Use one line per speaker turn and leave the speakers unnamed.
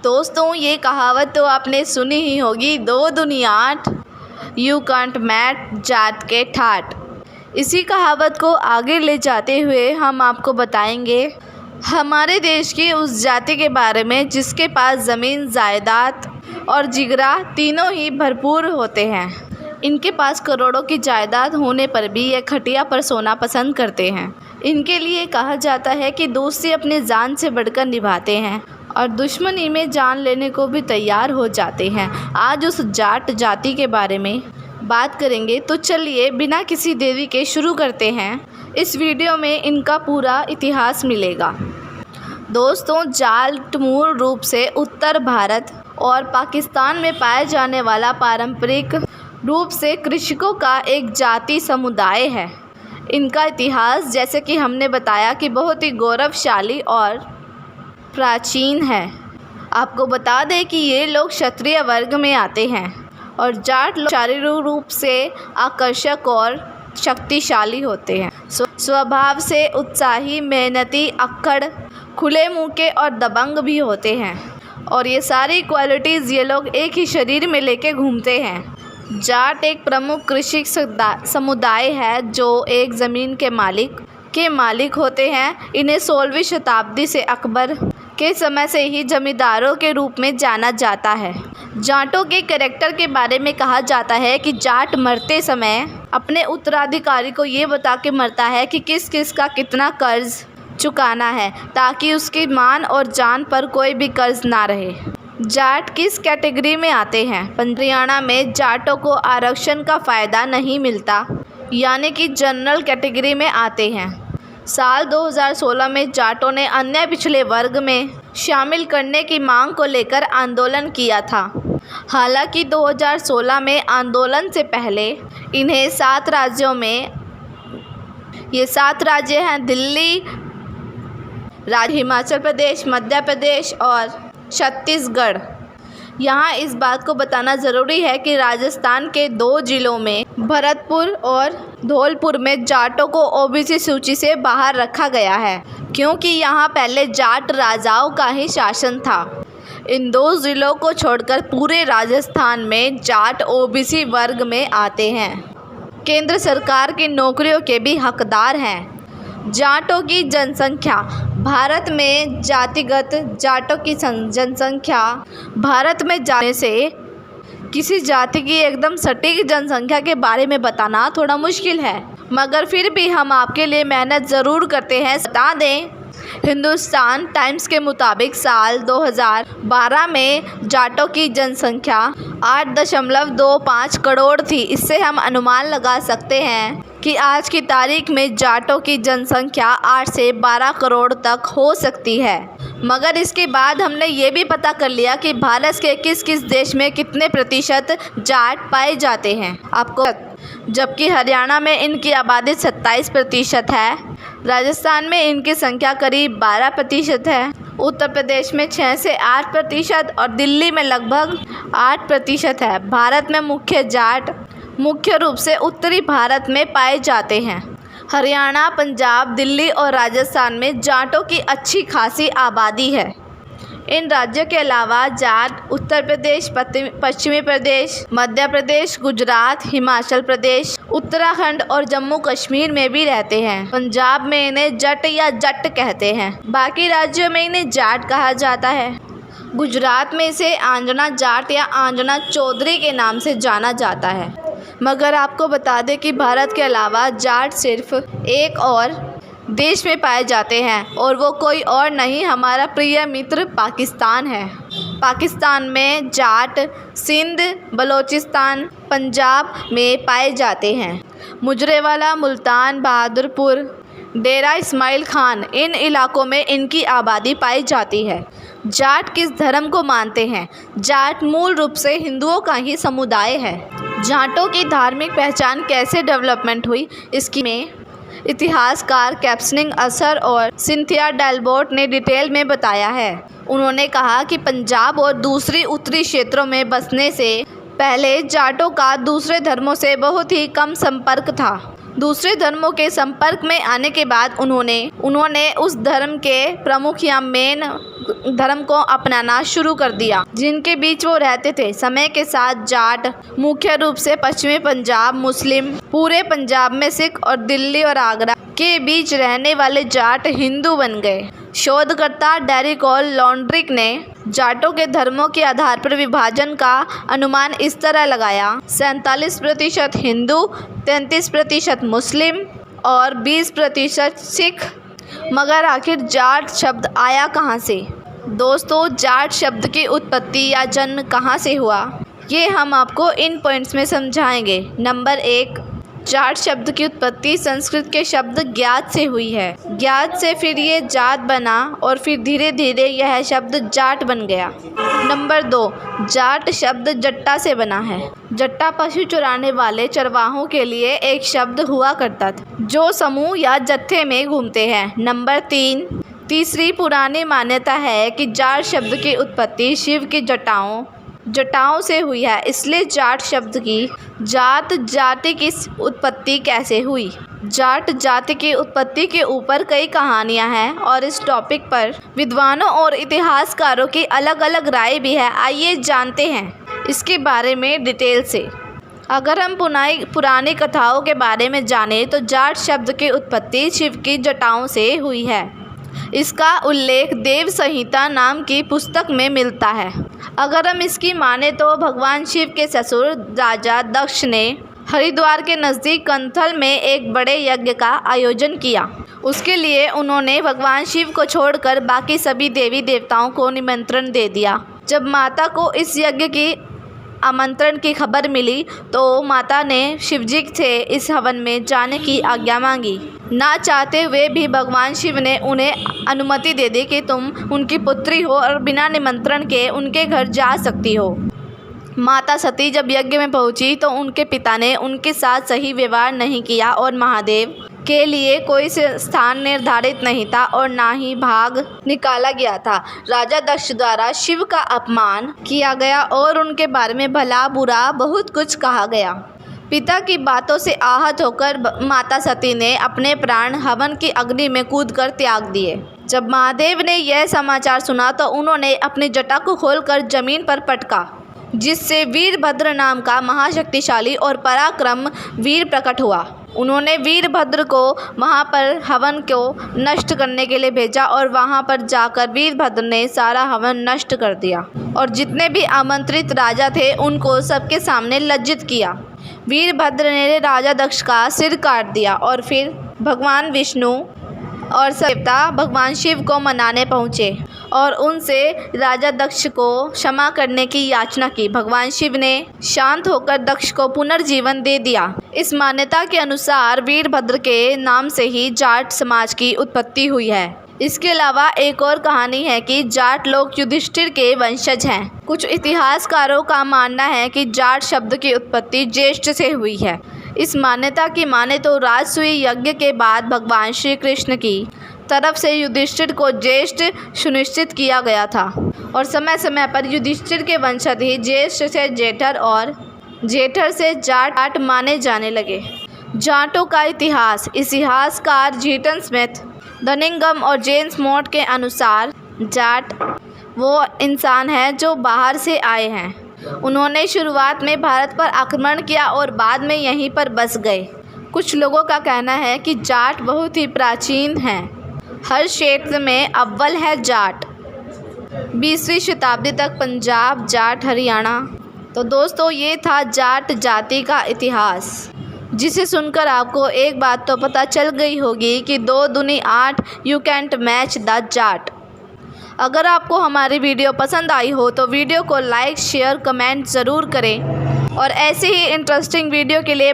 दोस्तों, ये कहावत तो आपने सुनी ही होगी, 2 दूनी 8, यू कांट मैट जात के ठाट। इसी कहावत को आगे ले जाते हुए हम आपको बताएंगे हमारे देश की उस जाति के बारे में जिसके पास ज़मीन, जायदाद और जिगरा तीनों ही भरपूर होते हैं। इनके पास करोड़ों की जायदाद होने पर भी ये खटिया पर सोना पसंद करते हैं। इनके लिए कहा जाता है कि दोस्ती अपने जान से बढ़कर निभाते हैं और दुश्मनी में जान लेने को भी तैयार हो जाते हैं। आज उस जाट जाति के बारे में बात करेंगे, तो चलिए बिना किसी देरी के शुरू करते हैं। इस वीडियो में इनका पूरा इतिहास मिलेगा। दोस्तों, जाट मूल रूप से उत्तर भारत और पाकिस्तान में पाए जाने वाला पारंपरिक रूप से कृषकों का एक जाति समुदाय है। इनका इतिहास, जैसे कि हमने बताया, कि बहुत ही गौरवशाली और प्राचीन है। आपको बता दें कि ये लोग क्षत्रिय वर्ग में आते हैं और जाट लोग शारीरिक रूप से आकर्षक और शक्तिशाली होते हैं। स्वभाव से उत्साही, मेहनती, अक्खड़, खुले मुंह के और दबंग भी होते हैं और ये सारी क्वालिटीज़ ये लोग एक ही शरीर में लेके घूमते हैं। जाट एक प्रमुख कृषि समुदाय है जो एक ज़मीन के मालिक होते हैं। इन्हें 16वीं शताब्दी से अकबर के समय से ही जमींदारों के रूप में जाना जाता है। जाटों के कैरेक्टर के बारे में कहा जाता है कि जाट मरते समय अपने उत्तराधिकारी को ये बता के मरता है कि किस किस का कितना कर्ज चुकाना है, ताकि उसकी मान और जान पर कोई भी कर्ज ना रहे। जाट किस कैटेगरी में आते हैं? हरियाणा में जाटों को आरक्षण का फ़ायदा नहीं मिलता, यानी कि जनरल कैटेगरी में आते हैं। साल 2016 में जाटों ने अन्य पिछड़े वर्ग में शामिल करने की मांग को लेकर आंदोलन किया था। हालांकि 2016 में आंदोलन से पहले इन्हें 7 राज्यों में, ये 7 राज्य हैं दिल्ली, हिमाचल प्रदेश, मध्य प्रदेश और छत्तीसगढ़। यहाँ इस बात को बताना ज़रूरी है कि राजस्थान के 2 जिलों में भरतपुर और धौलपुर में जाटों को ओबीसी सूची से बाहर रखा गया है, क्योंकि यहाँ पहले जाट राजाओं का ही शासन था। इन 2 ज़िलों को छोड़कर पूरे राजस्थान में जाट ओबीसी वर्ग में आते हैं। केंद्र सरकार की नौकरियों के भी हकदार हैं। जाटों की जनसंख्या, भारत में जातिगत जाटों की जनसंख्या, भारत में जाने से किसी जाति की एकदम सटीक जनसंख्या के बारे में बताना थोड़ा मुश्किल है, मगर फिर भी हम आपके लिए मेहनत ज़रूर करते हैं। बता दें, हिंदुस्तान टाइम्स के मुताबिक साल 2012 में जाटों की जनसंख्या 8.25 करोड़ थी। इससे हम अनुमान लगा सकते हैं कि आज की तारीख में जाटों की जनसंख्या 8 से 12 करोड़ तक हो सकती है। मगर इसके बाद हमने ये भी पता कर लिया कि भारत के किस किस देश में कितने प्रतिशत जाट पाए जाते हैं आपको, जबकि हरियाणा में इनकी आबादी 27% है, राजस्थान में इनकी संख्या करीब 12% है, उत्तर प्रदेश में 6 से 8% और दिल्ली में लगभग 8% है। भारत में मुख्य जाट मुख्य रूप से उत्तरी भारत में पाए जाते हैं। हरियाणा, पंजाब, दिल्ली और राजस्थान में जाटों की अच्छी खासी आबादी है। इन राज्यों के अलावा जाट उत्तर प्रदेश, पश्चिमी प्रदेश, मध्य प्रदेश, गुजरात, हिमाचल प्रदेश, उत्तराखंड और जम्मू कश्मीर में भी रहते हैं। पंजाब में इन्हें जट या जट कहते हैं। बाकी राज्यों में इन्हें जाट कहा जाता है। गुजरात में इसे आंजना जाट या आंजना चौधरी के नाम से जाना जाता है। मगर आपको बता दें कि भारत के अलावा जाट सिर्फ एक और देश में पाए जाते हैं, और वो कोई और नहीं, हमारा प्रिय मित्र पाकिस्तान है। पाकिस्तान में जाट सिंध, बलूचिस्तान, पंजाब में पाए जाते हैं। मुजरेवाला, मुल्तान, बहादुरपुर, डेरा इस्माइल खान, इन इलाकों में इनकी आबादी पाई जाती है। जाट किस धर्म को मानते हैं? जाट मूल रूप से हिंदुओं का ही समुदाय है। जाटों की धार्मिक पहचान कैसे डेवलपमेंट हुई, इसकी में इतिहासकार कैप्सनिंग असर और सिंथिया डेलबोर्ट ने डिटेल में बताया है। उन्होंने कहा कि पंजाब और दूसरी उत्तरी क्षेत्रों में बसने से पहले जाटों का दूसरे धर्मों से बहुत ही कम संपर्क था। दूसरे धर्मों के संपर्क में आने के बाद उन्होंने उस धर्म के प्रमुख या मेन धर्म को अपनाना शुरू कर दिया जिनके बीच वो रहते थे। समय के साथ जाट, मुख्य रूप से पश्चिमी पंजाब मुस्लिम, पूरे पंजाब में सिख और दिल्ली और आगरा के बीच रहने वाले जाट हिंदू बन गए। शोधकर्ता डेरिक और लॉन्ड्रिक ने जाटों के धर्मों के आधार पर विभाजन का अनुमान इस तरह लगाया: 47% हिंदू, 33% मुस्लिम और 20% सिख। मगर आखिर जाट शब्द आया कहाँ से? दोस्तों, जाट शब्द की उत्पत्ति या जन्म कहाँ से हुआ, ये हम आपको इन पॉइंट्स में समझाएंगे। नंबर 1, जाट शब्द की उत्पत्ति संस्कृत के शब्द ज्ञात से हुई है। ज्ञात से फिर ये जात बना और फिर धीरे धीरे यह शब्द जाट बन गया। नंबर 2, जाट शब्द जट्टा से बना है। जट्टा पशु चराने वाले चरवाहों के लिए एक शब्द हुआ करता था जो समूह या जत्थे में घूमते हैं। नंबर 3, तीसरी पुरानी मान्यता है कि जाट शब्द की उत्पत्ति शिव की जटाओं से हुई है। इसलिए जाट शब्द की जाति की उत्पत्ति कैसे हुई? जाट जाति की उत्पत्ति के ऊपर कई कहानियां हैं और इस टॉपिक पर विद्वानों और इतिहासकारों की अलग अलग राय भी है। आइए जानते हैं इसके बारे में डिटेल से। अगर हम पुरानी कथाओं के बारे में जानें तो जाट शब्द की उत्पत्ति शिव की जटाओं से हुई है। इसका उल्लेख देव संहिता नाम की पुस्तक में मिलता है। अगर हम इसकी माने तो भगवान शिव के ससुर राजा दक्ष ने हरिद्वार के नज़दीक कंथल में एक बड़े यज्ञ का आयोजन किया। उसके लिए उन्होंने भगवान शिव को छोड़कर बाकी सभी देवी देवताओं को निमंत्रण दे दिया। जब माता को इस यज्ञ की आमंत्रण की खबर मिली तो माता ने शिवजी से इस हवन में जाने की आज्ञा मांगी। ना चाहते हुए भी भगवान शिव ने उन्हें अनुमति दे दी कि तुम उनकी पुत्री हो और बिना निमंत्रण के उनके घर जा सकती हो। माता सती जब यज्ञ में पहुंची तो उनके पिता ने उनके साथ सही व्यवहार नहीं किया और महादेव के लिए कोई स्थान निर्धारित नहीं था और ना ही भाग निकाला गया था। राजा दक्ष द्वारा शिव का अपमान किया गया और उनके बारे में भला बुरा बहुत कुछ कहा गया। पिता की बातों से आहत होकर माता सती ने अपने प्राण हवन की अग्नि में कूदकर त्याग दिए। जब महादेव ने यह समाचार सुना तो उन्होंने अपनी जटा को खोलकर जमीन पर पटका, जिससे वीरभद्र नाम का महाशक्तिशाली और पराक्रम वीर प्रकट हुआ। उन्होंने वीरभद्र को वहां पर हवन को नष्ट करने के लिए भेजा और वहां पर जाकर वीरभद्र ने सारा हवन नष्ट कर दिया और जितने भी आमंत्रित राजा थे उनको सबके सामने लज्जित किया। वीरभद्र ने राजा दक्ष का सिर काट दिया और फिर भगवान विष्णु और देवता भगवान शिव को मनाने पहुँचे और उनसे राजा दक्ष को क्षमा करने की याचना की। भगवान शिव ने शांत होकर दक्ष को पुनर्जीवन दे दिया। इस मान्यता के अनुसार वीरभद्र के नाम से ही जाट समाज की उत्पत्ति हुई है। इसके अलावा एक और कहानी है कि जाट लोग युधिष्ठिर के वंशज हैं। कुछ इतिहासकारों का मानना है कि जाट शब्द की उत्पत्ति ज्येष्ठ से हुई है। इस मान्यता की माने तो राजसूय यज्ञ के बाद भगवान श्री कृष्ण की तरफ से युधिष्ठिर को ज्येष्ठ सुनिश्चित किया गया था और समय समय पर युधिष्ठिर के वंशज ही ज्येष्ठ से जेठर और जेठर से जाट माने जाने लगे। जाटों का इतिहासकार जीटन स्मिथ, धनिंगम और जेम्स मोट के अनुसार जाट वो इंसान हैं जो बाहर से आए हैं। उन्होंने शुरुआत में भारत पर आक्रमण किया और बाद में यहीं पर बस गए। कुछ लोगों का कहना है कि जाट बहुत ही प्राचीन हैं। हर क्षेत्र में अव्वल है जाट। 20वीं शताब्दी तक पंजाब, जाट, हरियाणा। तो दोस्तों, ये था जाट जाति का इतिहास, जिसे सुनकर आपको एक बात तो पता चल गई होगी कि 2 दूनी 8 you can't match the Jat. अगर आपको हमारी वीडियो पसंद आई हो तो वीडियो को लाइक, शेयर, कमेंट ज़रूर करें और ऐसे ही इंटरेस्टिंग वीडियो के लिए